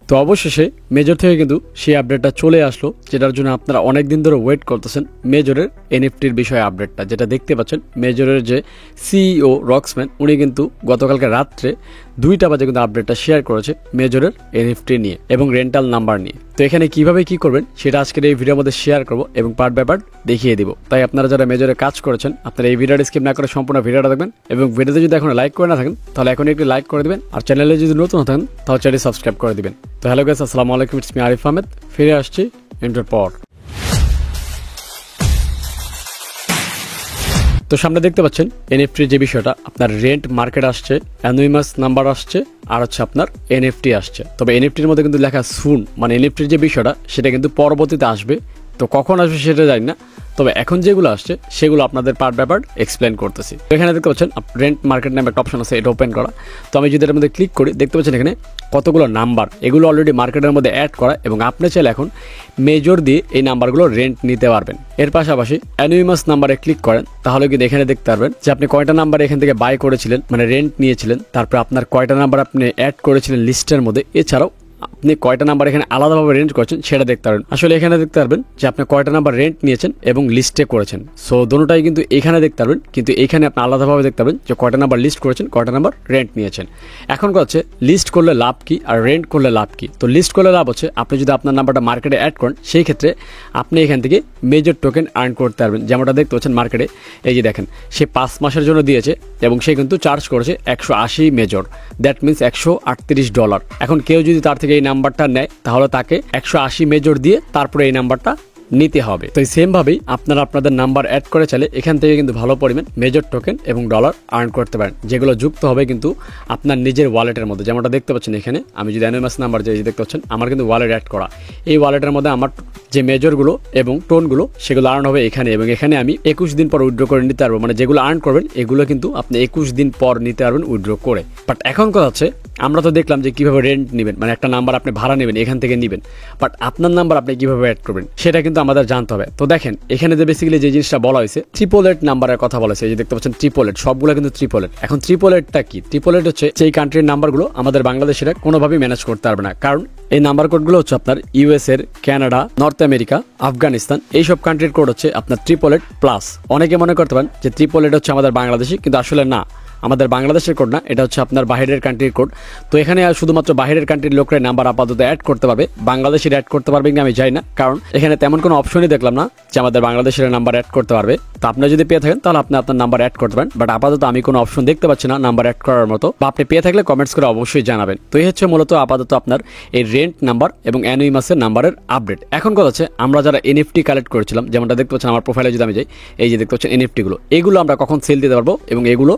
তো অবশেষে মেজর থেকে কিন্তু সেই আপডেটটা চলে আসলো, যেটার জন্য আপনারা অনেক দিন ধরে ওয়েট করতেছেন। মেজরের এনএফটির বিষয়ে আপডেটটা যেটা দেখতে পাচ্ছেন, মেজরের যে সিইও রক্সম্যান উনি কিন্তু গতকালকে রাত্রে 2টা বাজে কিন্তু আপডেটটা শেয়ার করেছে মেজরের এনএফটি নিয়ে এবং রেন্টাল নাম্বার নিয়ে। তো এখানে কিভাবে কি করবেন সেটা আজকের এই ভিডিওর মধ্যে শেয়ার করবো এবং পার্ট বাই পার্ট দেখিয়ে দিব। তাই আপনারা যারা মেজরে কাজ করেছেন আপনারা এই ভিডিওটা স্কিপ না করে সম্পূর্ণ ভিডিওটা দেখবেন এবং ভিডিওতে যদি এখন লাইক করে না থাকেন তাহলে এখন একটি লাইক করে দিবেন, আর চ্যানেলে যদি নতুন থাকেন তাহলে চ্যানেল সাবস্ক্রাইব করে দিবেন। তো হ্যালো গাইস, আসসালামু আলাইকুম, ইটস মি আরিফ আহমেদ, ফিরে আসছি ইন্টার পর। তো সামনে দেখতে পাচ্ছেন এনএফটির যে বিষয়টা, আপনার রেন্ট মার্কেট আসছে, অ্যানুইমাস নাম্বার আসছে, আর হচ্ছে আপনার এনএফটি আসছে। তবে এনএফটির মধ্যে কিন্তু লেখা সুন, মানে এনএফটির যে বিষয়টা সেটা কিন্তু পরবর্তীতে আসবে। তো কখন আসবে সেটা জানি না, তবে এখন যেগুলো আসছে সেগুলো আপনাদের পার্ট বাই পার্ট এক্সপ্লেন করতেছি। এখানে দেখতে পাচ্ছেন রেন্ট মার্কেট নামে একটা অপশন আছে, এটা ওপেন করা। তো আমি যদি এর মধ্যে ক্লিক করি দেখতে পাচ্ছেন এখানে কতগুলো নাম্বার, এগুলো অলরেডি মার্কেটের মধ্যে অ্যাড করা এবং আপনি চাইলে এখন মেজর দিয়ে এই নাম্বারগুলো রেন্ট নিতে পারবেন। এর পাশাপাশি অ্যানুইমাস নাম্বারে ক্লিক করেন তাহলে কিন্তু এখানে দেখতে পারবেন যে আপনি কয়টা নাম্বার এখান থেকে বাই করেছিলেন, মানে রেন্ট নিয়েছিলেন, তারপর আপনার কয়টা নাম্বার আপনি অ্যাড করেছিলেন লিস্টের মধ্যে, এছাড়াও আপনি কয়টা নাম্বার এখানে আলাদাভাবে রেন্ট করেছেন সেটা দেখতে পারবেন। আসলে এখানে দেখতে পারবেন যে আপনি কয়টা নাম্বার রেন্ট নিয়েছেন এবং লিস্টে করেছেন। সো দুটোটাই কিন্তু এখানে দেখতে পারবেন, কিন্তু এখানে আপনি আলাদাভাবে দেখতে পারবেন যে কয়টা নাম্বার লিস্ট করেছেন, কয়টা নাম্বার রেন্ট নিয়েছেন। এখন কথা হচ্ছে লিস্ট করলে লাভ কি আর রেন্ট করলে লাভ কি। তো লিস্ট করলে লাভ হচ্ছে আপনি যদি আপনার নাম্বারটা মার্কেটে অ্যাড করেন সেই ক্ষেত্রে আপনি এখান থেকে মেজর টোকেন আর্ন করতে পারবেন। যেমনটা দেখতে পাচ্ছেন মার্কেটে এই যে দেখেন, সে 5 মাসের জন্য দিয়েছে এবং সে কিন্তু চার্জ করেছে 180 মেজর, দ্যাট মিনস $138। এখন কেউ যদি তার থেকে এই নাম্বারটা নেয় তাহলে তাকে 180 মেজর দিয়ে তারপরে এই নাম্বারটা নিতে হবে। তো সেম ভাবেই আপনারা আপনাদের নাম্বার অ্যাড করে চাইলে এখান থেকে কিন্তু ভালো পরিমাণ মেজর টোকেন এবং ডলার আর্ন করতে পারেন, যেগুলো যুক্ত হবে কিন্তু আপনার নিজের ওয়ালেটের মধ্যে। যেমনটা দেখতে পাচ্ছেন এখানে আমি যদি অ্যানুইমাস নাম্বার যে দেখতে পাচ্ছেন আমার কিন্তু ওয়ালেট অ্যাড করা, এই ওয়ালেটের মধ্যে আমার যে মেজরগুলো এবং টোনগুলো সেগুলো আর্ন হবে এখানে, এবং এখানে আমি 21 দিন পর উইথড্র করে নিতে পারবো। মানে যেগুলো আর্ন করবেন এগুলো কিন্তু আপনি 21 দিন পর নিতে পারবেন উইথড্র করে। বাট এখন কথা হচ্ছে আমরা তো দেখলাম যে কিভাবে রেন্ট নেবেন, মানে একটা নাম্বার আপনি ভাড়া নেবেন এখান থেকে নেবেন, বাট আপনার নাম্বার আপনি কিভাবে অ্যাড করবেন সেটা কিন্তু আমাদের জানতে হবে। তো দেখেন এখানে যে বেসিক্যালি যে জিনিসটা বলা হয়েছে 888 নাম্বারের কথা বলা হয়েছে, এই যে দেখতে পাচ্ছেন 888, সবগুলো কিন্তু 888। এখন 888টা কি? 888 হচ্ছে সেই কান্ট্রির নাম্বারগুলো আমাদের বাংলাদেশিরা কোনোভাবেই ম্যানেজ করতে পারবে না, কারণ এই নাম্বার কোডগুলো হচ্ছে আপনার ইউএস এর, কানাডা, নর্থ আমেরিকা, আফগানিস্তান, এইসব কান্ট্রির কোড হচ্ছে আপনার 888+। অনেকে মনে করতে পারেন যে 888 হচ্ছে আমাদের বাংলাদেশি, কিন্তু আসলে না, আমাদের বাংলাদেশের কোড না, এটা হচ্ছে আপনার বাইরের কান্ট্রির কোড। তো এখানে শুধুমাত্র বাইরের কান্ট্রির লোকরা নাম্বার আপাতত অ্যাড করতে পারবে, বাংলাদেশের অ্যাড করতে পারবে কিনা আমি জানি না, কারণ এখানে তেমন কোনো অপশনই দেখলাম না যে আমাদের বাংলাদেশের নাম্বার অ্যাড করতে পারবে। তো আপনারা যদি পেয়ে থাকেন তাহলে আপনি আপনার নাম্বার অ্যাড করতে পারেন, বাট আপাতত আমি কোনো অপশন দেখতে পাচ্ছি না নাম্বার অ্যাড করার মতো। বা আপনি পেয়ে থাকলে কমেন্টস করে অবশ্যই জানাবেন। তো এই হচ্ছে মূলত আপাতত আপনার এই রেন্ট নাম্বার এবং অ্যানুইমাসের নাম্বারের আপডেট। এখন কথা হচ্ছে আমরা যারা এনএফটি কালেক্ট করেছিলাম, যেমনটা দেখতে পাচ্ছেন আমার প্রোফাইলে যদি আমি যাই, এই যে দেখতে পাচ্ছেন এনএফটিগুলো, এগুলো আমরা কখন সেল দিতে পারবো এবং এগুলো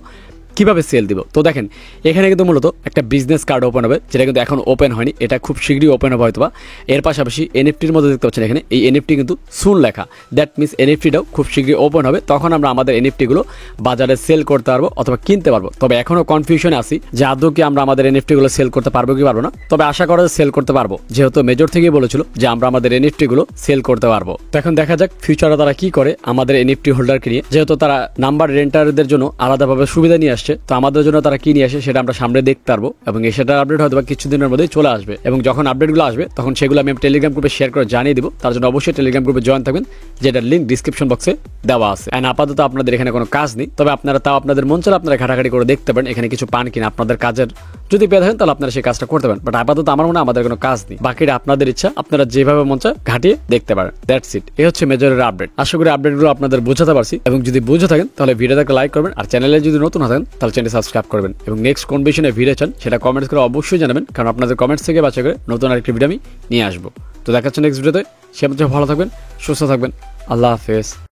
কিভাবে সেল দিব। তো দেখেন এখানে কিন্তু মূলত একটা বিজনেস কার্ড ওপেন হবে, যেটা কিন্তু এখন ওপেন হয়নি, এটা খুব শীঘ্রই ওপেন হবে হয়তো বা। এর পাশাপাশি এনএফটির মধ্যে দেখতে পাচ্ছেন এখানে এই এনএফটি কিন্তু সুন লেখা, দ্যাট মিনস এনএফটিটাও খুব শীঘ্রই ওপেন হবে, তখন আমরা আমাদের এনএফটিগুলো বাজারে সেল করতে পারবো অথবা কিনতে পারবো। তবে এখনো কনফিউশনে আছি যে আদৌ কি আমরা আমাদের এনএফটিগুলো সেল করতে পারবো কি পারবো না, তবে আশা করা সেল করতে পারবো, যেহেতু মেজর থেকেই বলেছিল যে আমরা আমাদের এনএফটিগুলো সেল করতে পারবো। তো এখন দেখা যাক ফিউচারে তারা কি করে আমাদের এনএফটি হোল্ডারকে নিয়ে, যেহেতু তারা নাম্বার রেন্টারদের জন্য আলাদাভাবে সুবিধা নিয়ে আসছে, তো আমাদের জন্য তারা কি নিয়ে আসে সেটা আমরা সামনে দেখতে পারবো এবং সেটার আপডেট হয়তো কিছুদিনের মধ্যেই চলে আসবে। এবং যখন আপডেটগুলো আসবে তখন সেগুলো আমি টেলিগ্রাম গ্রুপে শেয়ার করে জানিয়ে দিব। তার জন্য অবশ্যই টেলিগ্রাম গ্রুপে জয়েন থাকবেন, যেটার লিঙ্ক ডিসক্রিপশন বক্সে দেওয়া আছে। এন্ড আপাতত আপনাদের এখানে কোনো কাজ নেই, তবে আপনারা তাও আপনাদের মন চাইলে আপনারা ঘাটাঘাটি করে দেখতে পারেন এখানে কিছু পান কিনা, আপনাদের কাজের যদি পেয়ে থাকেন তাহলে আপনারা সেই কাজটা করতে পারেন। বাট আপাতত আমার মনে হয় আমাদের কোনো কাজ নেই, বাকিটা আপনাদের ইচ্ছা, আপনারা যেভাবে মন চায় ঘাটিয়ে দেখতে পারেন। দ্যাটস ইট, এই হচ্ছে মেজরের আপডেট। আশা করি আপডেটগুলো আপনাদের বোঝাতে পারছি, এবং যদি বুঝে থাকেন তাহলে ভিডিওতে একটা লাইক করবেন, আর চ্যানেলে যদি নতুন থাকেন তাহলে চ্যানেল সাবস্ক্রাইব করবেন, এবং নেক্সট কোন বিষয়ে ভিডিও চান সেটা কমেন্টস করে অবশ্যই জানাবেন, কারণ আপনাদের কমেন্টস থেকে বাছাই করে নতুন আরেকটি ভিডিও আমি নিয়ে আসবো। তো দেখাচ্ছি নেক্সট ভিডিওতে, সে ভালো থাকবেন, সুস্থ থাকবেন, আল্লাহ হাফেজ।